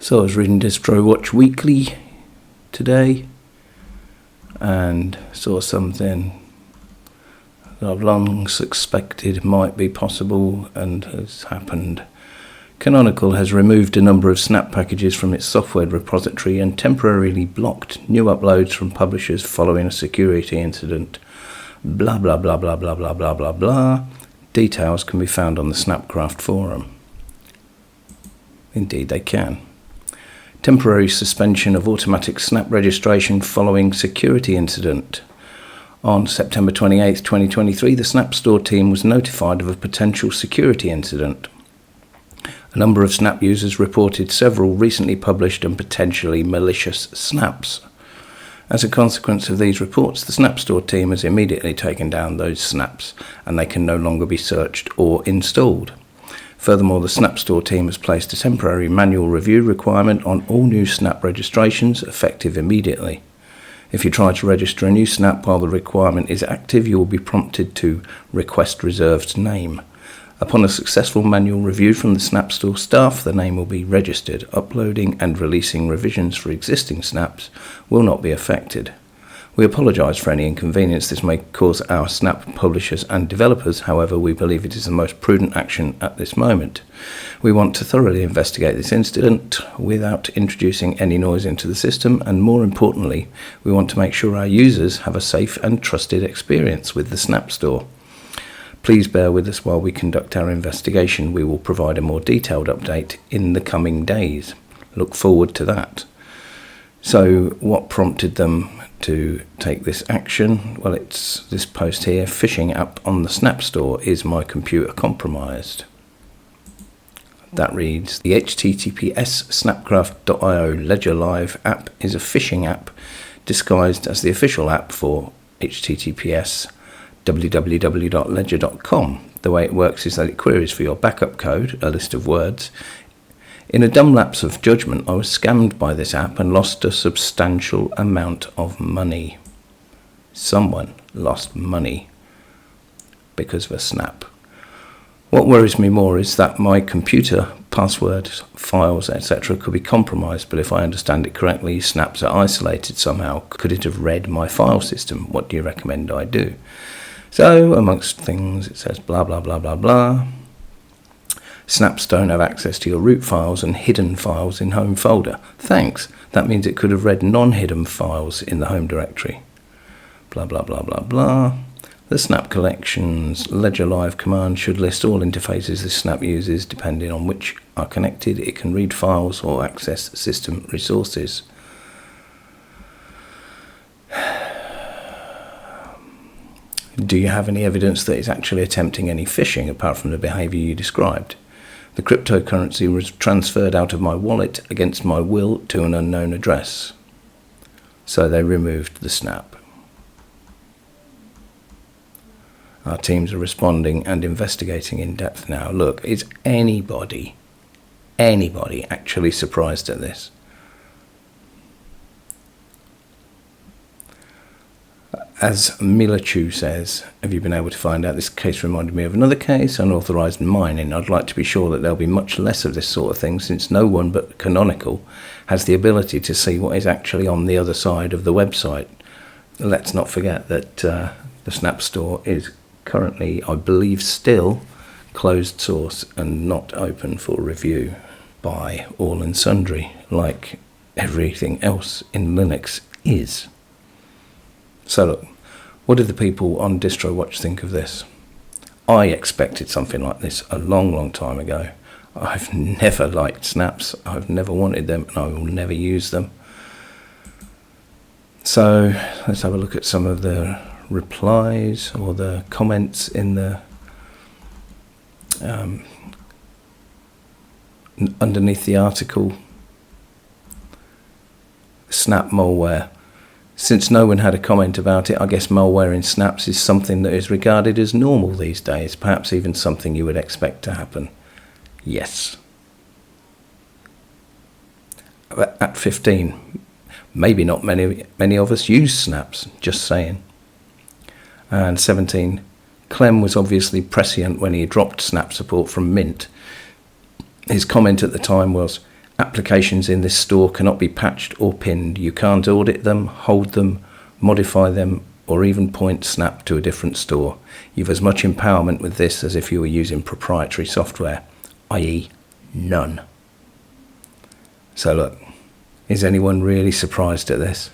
So I was reading Distro Watch Weekly today and saw something that I've long suspected might be possible and has happened. Canonical has removed a number of Snap packages from its software repository and temporarily blocked new uploads from publishers following a security incident. Blah blah blah blah blah blah blah blah blah. Details can be found on the Snapcraft forum. Indeed they can. Temporary suspension of automatic Snap registration following security incident. On September 28, 2023, the Snap Store team was notified of a potential security incident. A number of Snap users reported several recently published and potentially malicious snaps. As a consequence of these reports, the Snap Store team has immediately taken down those snaps, and they can no longer be searched or installed. Furthermore, the Snap Store team has placed a temporary manual review requirement on all new Snap registrations, effective immediately. If you try to register a new Snap while the requirement is active, you will be prompted to request reserved name. Upon a successful manual review from the Snap Store staff, the name will be registered. Uploading and releasing revisions for existing Snaps will not be affected. We apologise for any inconvenience this may cause our Snap publishers and developers. However, we believe it is the most prudent action at this moment. We want to thoroughly investigate this incident without introducing any noise into the system, and more importantly, we want to make sure our users have a safe and trusted experience with the Snap Store. Please bear with us while we conduct our investigation. We will provide a more detailed update in the coming days. Look forward to that. So what prompted them to take this action? Well, it's this post here: phishing app on the Snap Store, is my computer compromised? That reads: the https snapcraft.io Ledger Live app is a phishing app disguised as the official app for https www.ledger.com. The way it works is that it queries for your backup code, a list of words. In a dumb lapse of judgment, I was scammed by this app and lost a substantial amount of money. Someone lost money because of a snap. What worries me more is that my computer, passwords, files, etc. could be compromised, but if I understand it correctly, snaps are isolated somehow. Could it have read my file system? What do you recommend I do? So, amongst things, it says blah blah blah blah blah. Snaps don't have access to your root files and hidden files in home folder. Thanks. That means it could have read non-hidden files in the home directory. Blah blah blah blah blah. The Snap Collections Ledger Live command should list all interfaces the Snap uses. Depending on which are connected, it can read files or access system resources. Do you have any evidence that it's actually attempting any phishing apart from the behaviour you described? The cryptocurrency was transferred out of my wallet against my will to an unknown address. So they removed the Snap. Our teams are responding and investigating in depth now. Look, is anybody actually surprised at this? As Milachu says, have you been able to find out? This case reminded me of another case, unauthorised mining. I'd like to be sure that there'll be much less of this sort of thing, since no one but Canonical has the ability to see what is actually on the other side of the website. Let's not forget that the Snap Store is currently, I believe, still closed source and not open for review by all and sundry, like everything else in Linux is. So look, what did the people on DistroWatch think of this? I expected something like this a long time ago. I've never liked snaps, I've never wanted them, and I will never use them. So let's have a look at some of the replies or the comments in the underneath the article. Snap malware. Since no one had a comment about it, I guess malware in snaps is something that is regarded as normal these days, perhaps even something you would expect to happen. Yes. At 15, maybe not many of us use snaps, just saying. And 17, Clem was obviously prescient when he dropped snap support from Mint. His comment at the time was, Applications in this store cannot be patched or pinned. You can't audit them, hold them, modify them, or even point Snap to a different store. You've as much empowerment with this as if you were using proprietary software, i.e. none. So look, is anyone really surprised at this?